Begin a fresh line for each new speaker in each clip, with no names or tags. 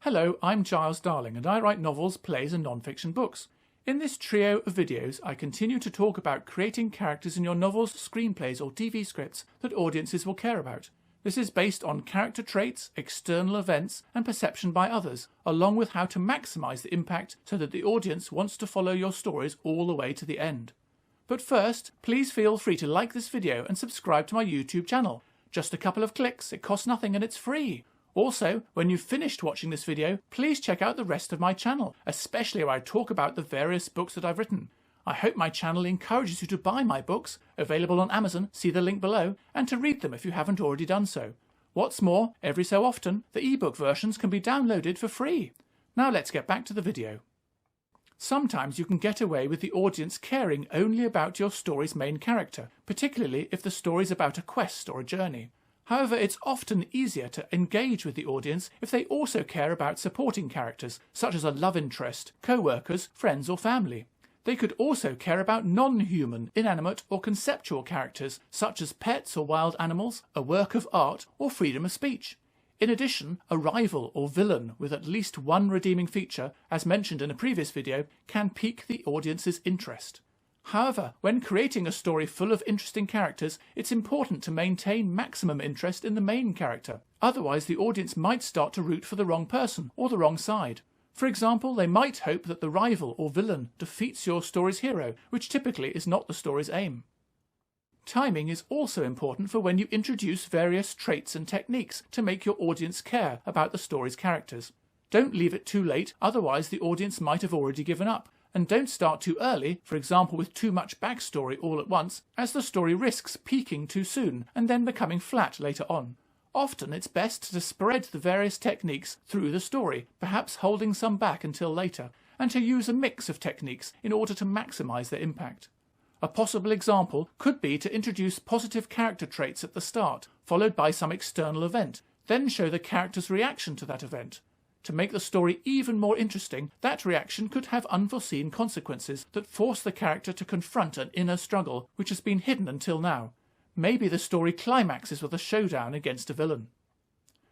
Hello, I'm Giles Darling and I write novels, plays and non-fiction books. In this trio of videos, I continue to talk about creating characters in your novels, screenplays or TV scripts that audiences will care about. This is based on character traits, external events and perception by others, along with how to maximise the impact so that the audience wants to follow your stories all the way to the end. But first, please feel free to like this video and subscribe to my YouTube channel. Just a couple of clicks, it costs nothing and it's free. Also, when you've finished watching this video, please check out the rest of my channel, especially where I talk about the various books that I've written. I hope my channel encourages you to buy my books, available on Amazon, see the link below, and to read them if you haven't already done so. What's more, every so often, the ebook versions can be downloaded for free. Now let's get back to the video. Sometimes you can get away with the audience caring only about your story's main character, particularly if the story's about a quest or a journey. However, it's often easier to engage with the audience if they also care about supporting characters, such as a love interest, co-workers, friends or family. They could also care about non-human, inanimate or conceptual characters, such as pets or wild animals, a work of art or freedom of speech. In addition, a rival or villain with at least one redeeming feature, as mentioned in a previous video, can pique the audience's interest. However, when creating a story full of interesting characters, it's important to maintain maximum interest in the main character. Otherwise, the audience might start to root for the wrong person or the wrong side. For example, they might hope that the rival or villain defeats your story's hero, which typically is not the story's aim. Timing is also important for when you introduce various traits and techniques to make your audience care about the story's characters. Don't leave it too late, otherwise the audience might have already given up. And don't start too early, for example with too much backstory all at once, as the story risks peaking too soon and then becoming flat later on. Often it's best to spread the various techniques through the story, perhaps holding some back until later, and to use a mix of techniques in order to maximise their impact. A possible example could be to introduce positive character traits at the start, followed by some external event, then show the character's reaction to that event. To make the story even more interesting, that reaction could have unforeseen consequences that force the character to confront an inner struggle which has been hidden until now. Maybe the story climaxes with a showdown against a villain.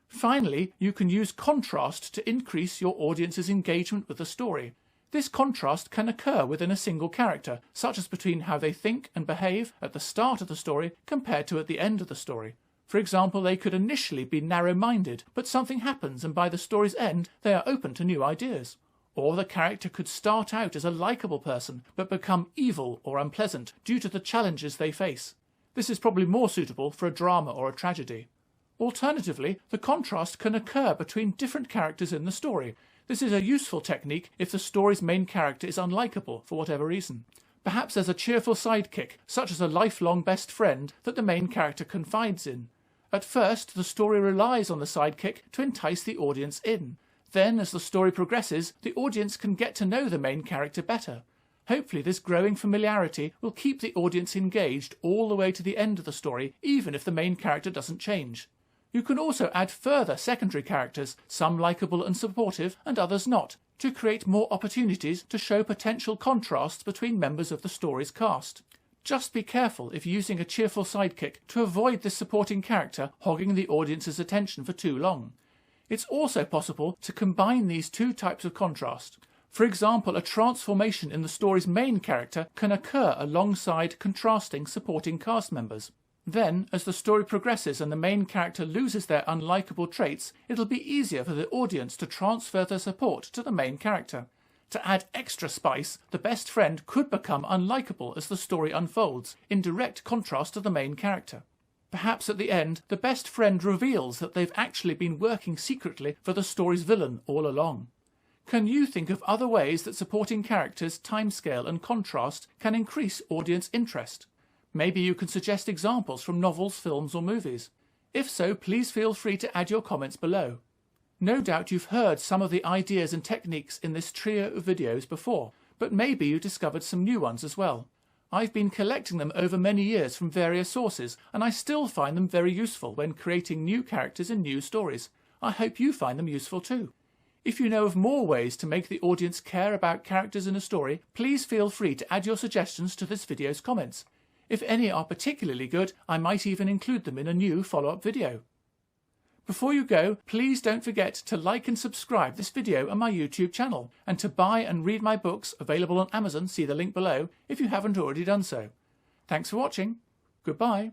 Finally, you can use contrast to increase your audience's engagement with the story. This contrast can occur within a single character, such as between how they think and behave at the start of the story compared to at the end of the story. For example, they could initially be narrow-minded, but something happens and by the story's end they are open to new ideas. Or the character could start out as a likeable person, but become evil or unpleasant due to the challenges they face. This is probably more suitable for a drama or a tragedy. Alternatively, the contrast can occur between different characters in the story. This is a useful technique if the story's main character is unlikable for whatever reason. Perhaps there's a cheerful sidekick, such as a lifelong best friend, that the main character confides in. At first, the story relies on the sidekick to entice the audience in. Then, as the story progresses, the audience can get to know the main character better. Hopefully this growing familiarity will keep the audience engaged all the way to the end of the story, even if the main character doesn't change. You can also add further secondary characters, some likeable and supportive and others not, to create more opportunities to show potential contrasts between members of the story's cast. Just be careful if using a cheerful sidekick to avoid this supporting character hogging the audience's attention for too long. It's also possible to combine these two types of contrast. For example, a transformation in the story's main character can occur alongside contrasting supporting cast members. Then, as the story progresses and the main character loses their unlikable traits, it'll be easier for the audience to transfer their support to the main character. To add extra spice, the best friend could become unlikable as the story unfolds, in direct contrast to the main character. Perhaps at the end, the best friend reveals that they've actually been working secretly for the story's villain all along. Can you think of other ways that supporting characters, timescale and contrast can increase audience interest? Maybe you can suggest examples from novels, films or movies. If so, please feel free to add your comments below. No doubt you've heard some of the ideas and techniques in this trio of videos before, but maybe you discovered some new ones as well. I've been collecting them over many years from various sources, and I still find them very useful when creating new characters in new stories. I hope you find them useful too. If you know of more ways to make the audience care about characters in a story, please feel free to add your suggestions to this video's comments. If any are particularly good, I might even include them in a new follow-up video. Before you go, please don't forget to like and subscribe this video on my YouTube channel, and to buy and read my books available on Amazon, see the link below, if you haven't already done so. Thanks for watching. Goodbye.